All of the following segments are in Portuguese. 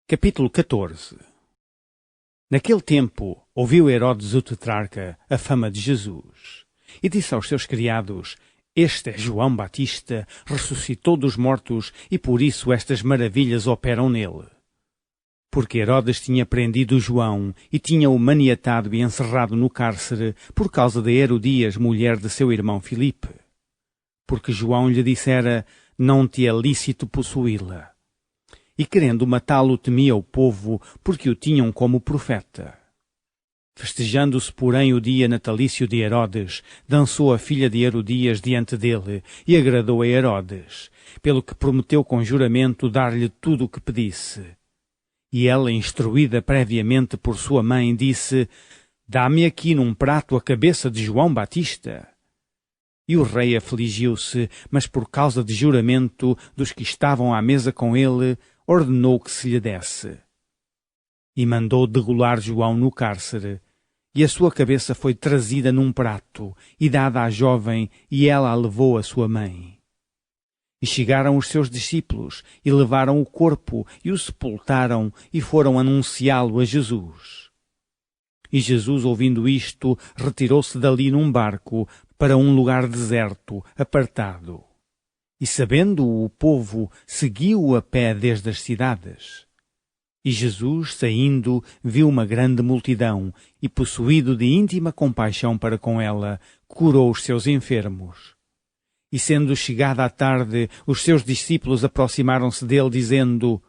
Capítulo 14. Naquele tempo, ouviu Herodes o tetrarca a fama de Jesus, e disse aos seus criados: Este é João Batista, ressuscitou dos mortos, e por isso estas maravilhas operam nele. Porque Herodes tinha prendido João, e tinha-o maniatado e encerrado no cárcere, por causa de Herodias, mulher de seu irmão Filipe. Porque João lhe dissera: Não te é lícito possuí-la. E querendo matá-lo temia o povo, porque o tinham como profeta. Festejando-se, porém, o dia natalício de Herodes, dançou a filha de Herodias diante dele, e agradou a Herodes, pelo que prometeu com juramento dar-lhe tudo o que pedisse. E ela, instruída previamente por sua mãe, disse: Dá-me aqui num prato a cabeça de João Batista. E o rei afligiu-se, mas por causa de juramento dos que estavam à mesa com ele, ordenou que se lhe desse. E mandou degolar João no cárcere, e a sua cabeça foi trazida num prato, e dada à jovem, e ela a levou à sua mãe. E chegaram os seus discípulos, e levaram o corpo, e o sepultaram, e foram anunciá-lo a Jesus. E Jesus, ouvindo isto, retirou-se dali num barco, para um lugar deserto, apartado. E sabendo-o o povo, seguiu-o a pé desde as cidades. E Jesus, saindo, viu uma grande multidão, e possuído de íntima compaixão para com ela, curou os seus enfermos. E sendo chegada a tarde, os seus discípulos aproximaram-se dele, dizendo: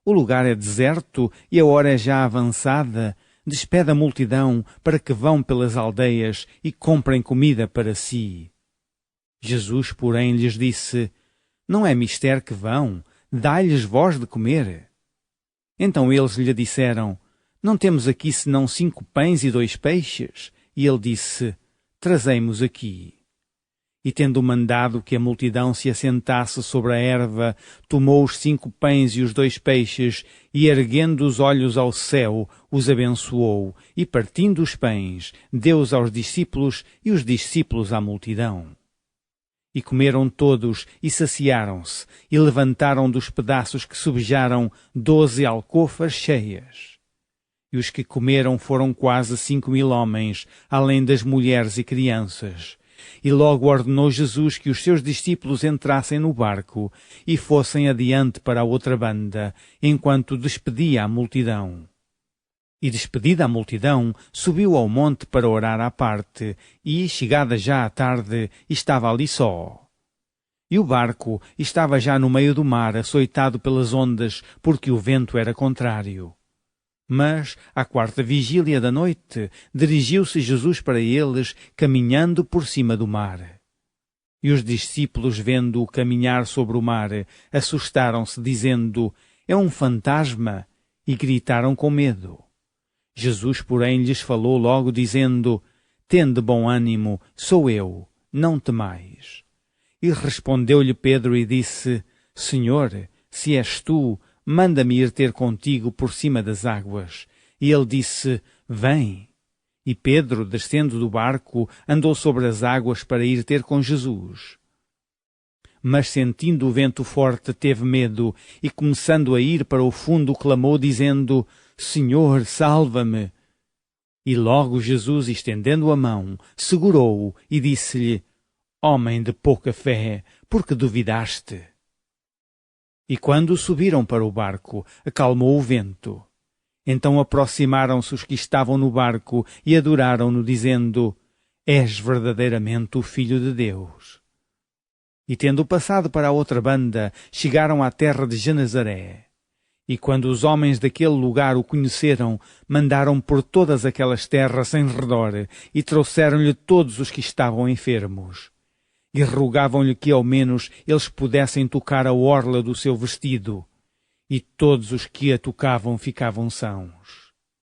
O lugar é deserto, e a hora é já avançada. Despede a multidão, para que vão pelas aldeias e comprem comida para si. Jesus, porém, lhes disse: Não é mister que vão, dai-lhes vós de comer. Então eles lhe disseram: Não temos aqui senão 5 pães e 2 peixes. E ele disse: Trazei-mos aqui. E tendo mandado que a multidão se assentasse sobre a erva, tomou os 5 pães e os 2 peixes, e erguendo os olhos ao céu, os abençoou, e partindo os pães, deu-os aos discípulos, e os discípulos à multidão. E comeram todos, e saciaram-se, e levantaram dos pedaços que sobejaram 12 alcofas cheias. E os que comeram foram quase 5.000 homens, além das mulheres e crianças. E logo ordenou Jesus que os seus discípulos entrassem no barco e fossem adiante para a outra banda, enquanto despedia a multidão. E despedida a multidão, subiu ao monte para orar à parte, e, chegada já a tarde, estava ali só. E o barco estava já no meio do mar, açoitado pelas ondas, porque o vento era contrário. Mas, à 4ª vigília da noite, dirigiu-se Jesus para eles, caminhando por cima do mar. E os discípulos, vendo-o caminhar sobre o mar, assustaram-se, dizendo: É um fantasma, e gritaram com medo. Jesus, porém, lhes falou logo, dizendo: Tende bom ânimo, sou eu, não temais. E respondeu-lhe Pedro e disse: Senhor, se és tu, manda-me ir ter contigo por cima das águas. E ele disse: Vem. E Pedro, descendo do barco, andou sobre as águas para ir ter com Jesus. Mas sentindo o vento forte, teve medo, e começando a ir para o fundo, clamou, dizendo: Senhor, salva-me. E logo Jesus, estendendo a mão, segurou-o e disse-lhe: Homem de pouca fé, por que duvidaste? E quando subiram para o barco, acalmou o vento. Então aproximaram-se os que estavam no barco e adoraram-no, dizendo: És verdadeiramente o Filho de Deus. E tendo passado para a outra banda, chegaram à terra de Genezaré. E quando os homens daquele lugar o conheceram, mandaram por todas aquelas terras em redor, e trouxeram-lhe todos os que estavam enfermos. E rogavam-lhe que ao menos eles pudessem tocar a orla do seu vestido. E todos os que a tocavam ficavam sãos.